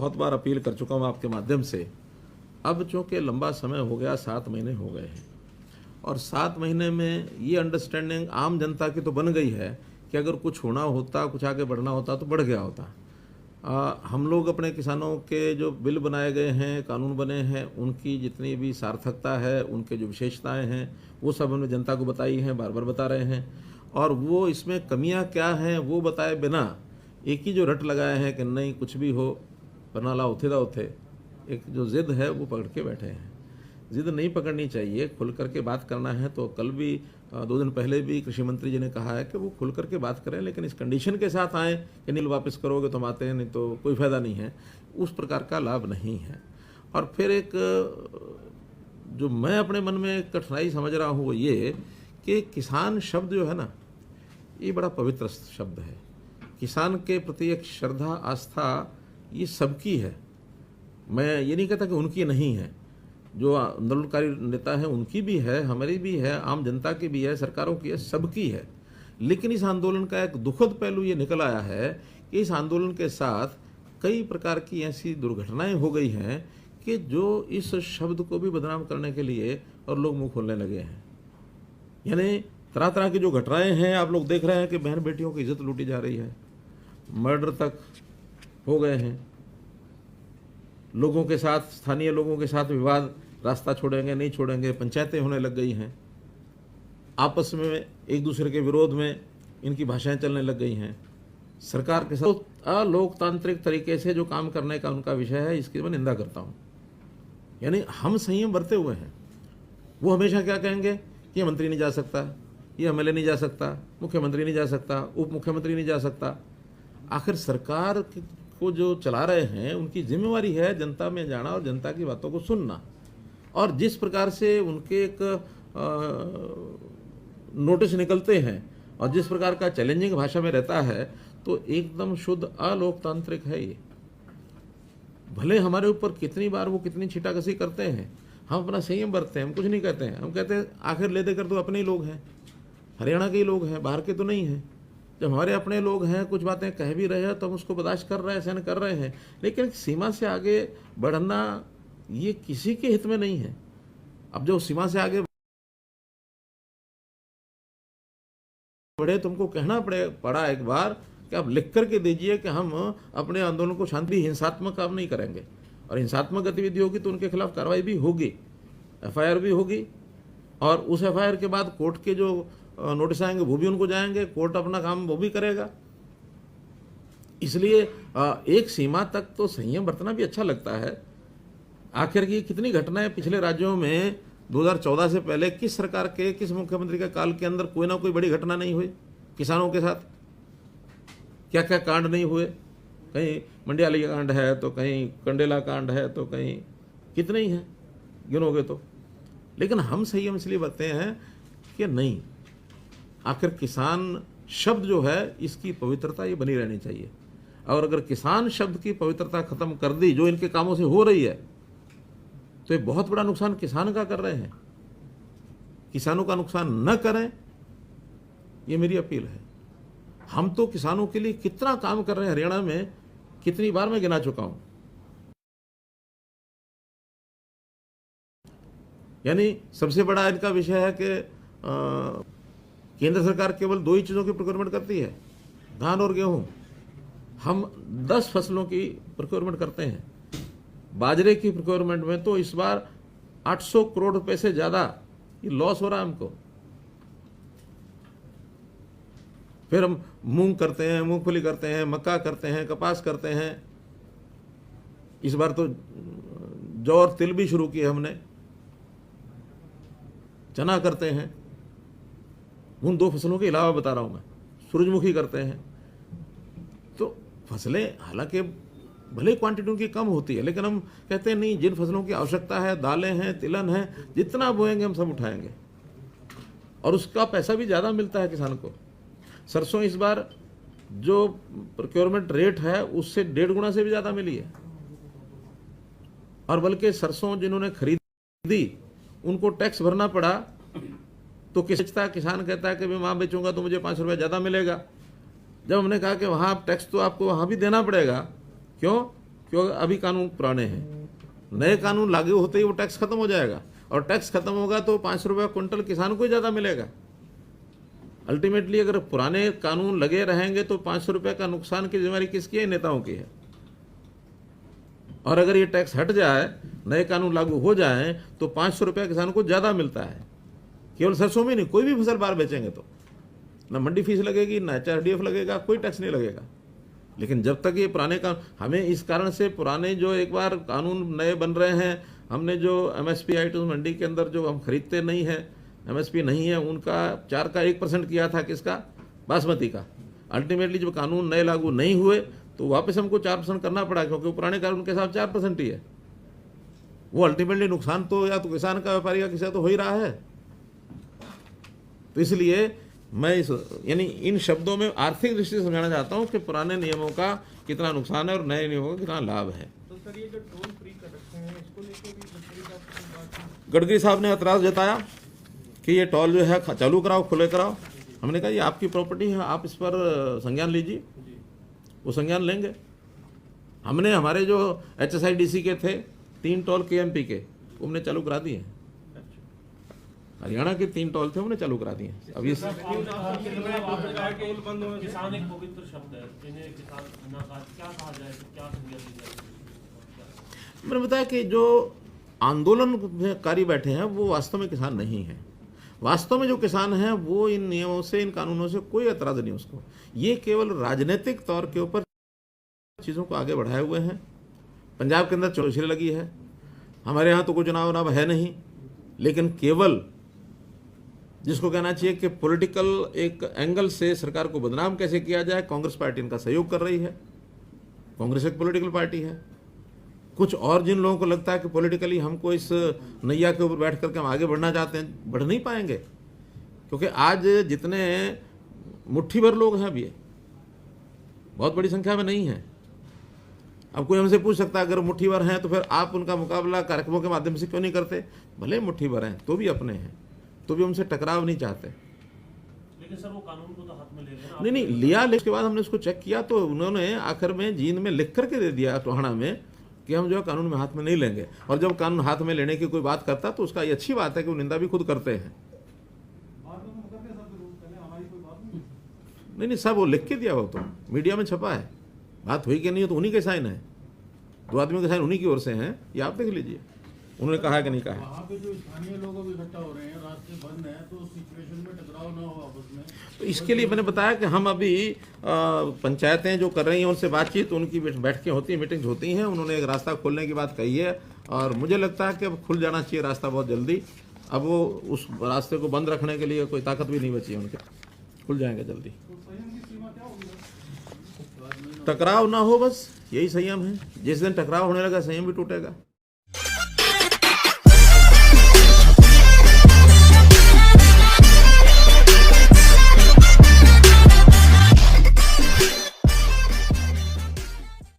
बहुत बार अपील कर चुका हूँ आपके माध्यम से। अब चूँकि लंबा समय हो गया, 7 महीने हो गए हैं, और 7 महीने में ये अंडरस्टैंडिंग आम जनता की तो बन गई है कि अगर कुछ होना होता, कुछ आगे बढ़ना होता तो बढ़ गया होता। हम लोग अपने किसानों के जो बिल बनाए गए हैं, कानून बने हैं, उनकी जितनी भी सार्थकता है, उनके जो विशेषताएं हैं, वो सब हमने जनता को बताई हैं, बार बार बता रहे हैं। और वो इसमें कमियां क्या हैं वो बताए बिना एक ही जो रट लगाए हैं कि नहीं कुछ भी हो बना ला उथे दा उथे, एक जो जिद है वो पकड़ के बैठे हैं। जिद नहीं पकड़नी चाहिए, खुल करके बात करना है। तो कल भी 2 दिन पहले भी कृषि मंत्री जी ने कहा है कि वो खुल करके बात करें, लेकिन इस कंडीशन के साथ आएँ कि नील वापस करोगे तो हम आते हैं, नहीं तो कोई फ़ायदा नहीं है। उस प्रकार का लाभ नहीं है। और फिर एक जो मैं अपने मन में कठिनाई समझ रहा हूँ वो ये कि किसान शब्द जो है ना, ये बड़ा पवित्र शब्द है। किसान के प्रति एक श्रद्धा, आस्था ये सबकी है। मैं ये नहीं कहता कि उनकी नहीं है, जो आंदोलनकारी नेता हैं उनकी भी है, हमारी भी है, आम जनता की भी है, सरकारों की है, सबकी है। लेकिन इस आंदोलन का एक दुखद पहलू ये निकल आया है कि इस आंदोलन के साथ कई प्रकार की ऐसी दुर्घटनाएं हो गई हैं कि जो इस शब्द को भी बदनाम करने के लिए और लोग मुंह खोलने लगे हैं। यानी तरह तरह की जो घटनाएं हैं, आप लोग देख रहे हैं कि बहन बेटियों की इज्जत लूटी जा रही है, मर्डर तक हो गए हैं, लोगों के साथ, स्थानीय लोगों के साथ विवाद, रास्ता छोड़ेंगे नहीं छोड़ेंगे, पंचायतें होने लग गई हैं, आपस में एक दूसरे के विरोध में इनकी भाषाएं चलने लग गई हैं। सरकार के साथ अलोकतांत्रिक तरीके से जो काम करने का उनका विषय है, इसकी मैं निंदा करता हूं। यानी हम संयम बरते हुए हैं। वो हमेशा क्या कहेंगे कि ये मंत्री नहीं जा सकता, ये एमएलए नहीं जा सकता, मुख्यमंत्री नहीं जा सकता, उप मुख्यमंत्री नहीं जा सकता। आखिर सरकार को जो चला रहे हैं उनकी जिम्मेवारी है जनता में जाना और जनता की बातों को सुनना। और जिस प्रकार से उनके एक नोटिस निकलते हैं और जिस प्रकार का चैलेंजिंग भाषा में रहता है, तो एकदम शुद्ध अलोकतांत्रिक है ये। भले हमारे ऊपर कितनी बार वो कितनी छीटाकशी करते हैं, हम अपना संयम बरतते हैं, हम कुछ नहीं कहते हैं। हम कहते हैं आखिर ले देकर तो अपने ही लोग हैं, हरियाणा के ही लोग हैं, बाहर के तो नहीं हैं। जब हमारे अपने लोग हैं, कुछ बातें कह भी रहे हैं तो हम उसको बर्दाश्त कर रहे हैं, सहन कर रहे हैं। लेकिन सीमा से आगे बढ़ना ये किसी के हित में नहीं है। अब जो सीमा से आगे बढ़े, तुमको कहना पड़ा एक बार कि आप लिख करके दीजिए कि हम अपने आंदोलन को शांति, हिंसात्मक काम नहीं करेंगे, और हिंसात्मक गतिविधि होगी तो उनके खिलाफ कार्रवाई भी होगी, एफआईआर भी होगी, और उस एफआईआर के बाद कोर्ट के जो नोटिस आएंगे वो भी उनको जाएंगे, कोर्ट अपना काम वो भी करेगा। इसलिए एक सीमा तक तो संयम बरतना भी अच्छा लगता है। आखिर की कितनी घटनाएं पिछले राज्यों में 2014 से पहले किस सरकार के, किस मुख्यमंत्री के काल के अंदर कोई ना कोई बड़ी घटना नहीं हुई किसानों के साथ? क्या क्या कांड नहीं हुए? कहीं मंडियाली कांड है, तो कहीं कंडेला कांड है, तो कहीं कितने ही हैं गिनोगे तो। लेकिन हम संयम इसलिए बरते हैं कि नहीं, आखिर किसान शब्द जो है इसकी पवित्रता ये बनी रहनी चाहिए। और अगर किसान शब्द की पवित्रता खत्म कर दी, जो इनके कामों से हो रही है, तो ये बहुत बड़ा नुकसान किसान का कर रहे हैं। किसानों का नुकसान न करें, ये मेरी अपील है। हम तो किसानों के लिए कितना काम कर रहे हैं हरियाणा में, कितनी बार मैं गिना चुका हूं। यानी सबसे बड़ा इनका विषय है कि केंद्र सरकार केवल 2 ही चीज़ों की प्रोक्योरमेंट करती है, धान और गेहूं। हम 10 फसलों की प्रोक्योरमेंट करते हैं। बाजरे की प्रोक्योरमेंट में तो इस बार 800 करोड़ रुपए से ज़्यादा ये लॉस हो रहा है हमको। फिर हम मूंग करते हैं, मूंगफली करते हैं, मक्का करते हैं, कपास करते हैं। इस बार तो जौ और तिल भी शुरू किए हमने, चना करते हैं। उन 2 फसलों के अलावा बता रहा हूं मैं, सूरजमुखी करते हैं। तो फसलें हालांकि भले क्वांटिटी उनकी कम होती है, लेकिन हम कहते हैं नहीं, जिन फसलों की आवश्यकता है, दालें हैं, तिलहन है, जितना बोएंगे हम सब उठाएंगे, और उसका पैसा भी ज़्यादा मिलता है किसान को। सरसों इस बार जो प्रोक्योरमेंट रेट है उससे 1.5 गुना से भी ज़्यादा मिली है। और बल्कि सरसों जिन्होंने खरीदी उनको टैक्स भरना पड़ा, तो किसान कहता है कि मैं वहाँ बेचूंगा तो मुझे 5 रुपये ज़्यादा मिलेगा। जब हमने कहा कि वहाँ टैक्स तो आपको वहाँ भी देना पड़ेगा, क्यों? क्योंकि अभी कानून पुराने हैं। नए कानून लागू होते ही वो टैक्स खत्म हो जाएगा, और टैक्स खत्म होगा तो 5 रुपये क्विंटल किसान को ही ज़्यादा मिलेगा। अल्टीमेटली अगर पुराने कानून लगे रहेंगे तो 500 रुपये का नुकसान की जिम्मेदारी किसकी है? नेताओं की है। और अगर ये टैक्स हट जाए, नए कानून लागू हो जाएं, तो 500 रुपये किसान को ज़्यादा मिलता है। केवल सरसों में नहीं, कोई भी फसल बाहर बेचेंगे तो ना मंडी फीस लगेगी, ना HRDF लगेगा, कोई टैक्स नहीं लगेगा। लेकिन जब तक ये पुराने कानून, हमें इस कारण से पुराने जो एक बार कानून नए बन रहे हैं, हमने जो MSP आइटम्स मंडी के अंदर जो हम खरीदते नहीं हैं, MSP नहीं है, उनका 4 का 1% किया था, किसका? बासमती का। अल्टीमेटली जब कानून नए लागू नहीं हुए तो वापस हमको 4% करना पड़ा, क्योंकि पुराने कानून के हिसाब 4% ही है। वो अल्टीमेटली नुकसान तो या तो किसान का, व्यापारी का, किसी का तो हो ही रहा है। तो इसलिए मैं यानी इन शब्दों में आर्थिक दृष्टि से समझाना चाहता हूँ कि पुराने नियमों का कितना नुकसान है और नए नियमों का कितना लाभ है। तो सर ये जो टोल फ्री कर रखे हैं, इसको लेके भी गडकरी साहब ने एतराज़ जताया कि ये टोल जो है चालू कराओ, खुले कराओ। हमने कहा ये आपकी प्रॉपर्टी है, आप इस पर संज्ञान लीजिए। वो संज्ञान लेंगे। हमने हमारे जो HSIDC के थे 3 टोल KMP के, हमने चालू करा दिए। हरियाणा के 3 टोल थे, हमने चालू करा दिए। अब ये किसान एक पवित्र शब्द है, इन्हें किसान ना क्या कहा जाए, क्या संज्ञा दी जाए? मैंने बताया कि जो आंदोलनकारी बैठे हैं वो वास्तव में किसान नहीं हैं। वास्तव में जो किसान हैं वो इन नियमों से, इन कानूनों से कोई एतराज़ नहीं उसको। ये केवल राजनीतिक तौर के ऊपर चीज़ों को आगे बढ़ाए हुए हैं। पंजाब के अंदर चौधरी लगी है, हमारे यहाँ तो कोई चुनाव है नहीं, लेकिन केवल जिसको कहना चाहिए कि पॉलिटिकल एक एंगल से सरकार को बदनाम कैसे किया जाए, कांग्रेस पार्टी इनका सहयोग कर रही है। कांग्रेस एक पॉलिटिकल पार्टी है। कुछ और जिन लोगों को लगता है कि पॉलिटिकली हमको इस नैया के ऊपर बैठ करके हम आगे बढ़ना चाहते हैं, बढ़ नहीं पाएंगे, क्योंकि आज जितने मुट्ठी भर लोग हैं, अभी बहुत बड़ी संख्या में नहीं है। अब कोई हमसे पूछ सकता है अगर मुट्ठी भर हैं तो फिर आप उनका मुकाबला कार्यक्रमों के माध्यम से क्यों नहीं करते? भले मुट्ठी भर हैं तो भी अपने हैं, तो भी उनसे टकराव नहीं चाहते। लेकिन सर वो कानून को तो हाथ में ले रहे हैं। नहीं लिया, लेकिन उसके बाद हमने उसको चेक किया तो उन्होंने आखिर में जींद में लिख करके दे दिया टोहाना में कि हम जो है कानून में हाथ में नहीं लेंगे। और जब कानून हाथ में लेने की कोई बात करता तो उसका ये अच्छी बात है कि वो निंदा भी खुद करते हैं। नहीं सब वो लिख के दिया, वो तो मीडिया में छपा है। बात हुई कि नहीं, तो उन्हीं के साइन है, 2 आदमियों के साइन उन्हीं की ओर से हैं। ये आप देख लीजिए उन्होंने कहा है कि नहीं कहा है। वहाँ पे जो स्थानीय लोग अभी इकट्ठा हो रहे हैं, रास्ते बंद हैं, तो सिचुएशन में टकराव ना हो आपस में। तो इसके लिए मैंने बताया कि हम अभी पंचायतें जो कर रही हैं उनसे बातचीत, उनकी बैठकें होती हैं, मीटिंग्स होती हैं। उन्होंने एक रास्ता खोलने की बात कही है और मुझे लगता है कि अब खुल जाना चाहिए रास्ता बहुत जल्दी। अब वो उस रास्ते को बंद रखने के लिए कोई ताकत भी नहीं बची है उनके, खुल जाएंगे जल्दी। टकराव ना हो, बस यही संयम है। जिस दिन टकराव होने लगा संयम भी टूटेगा।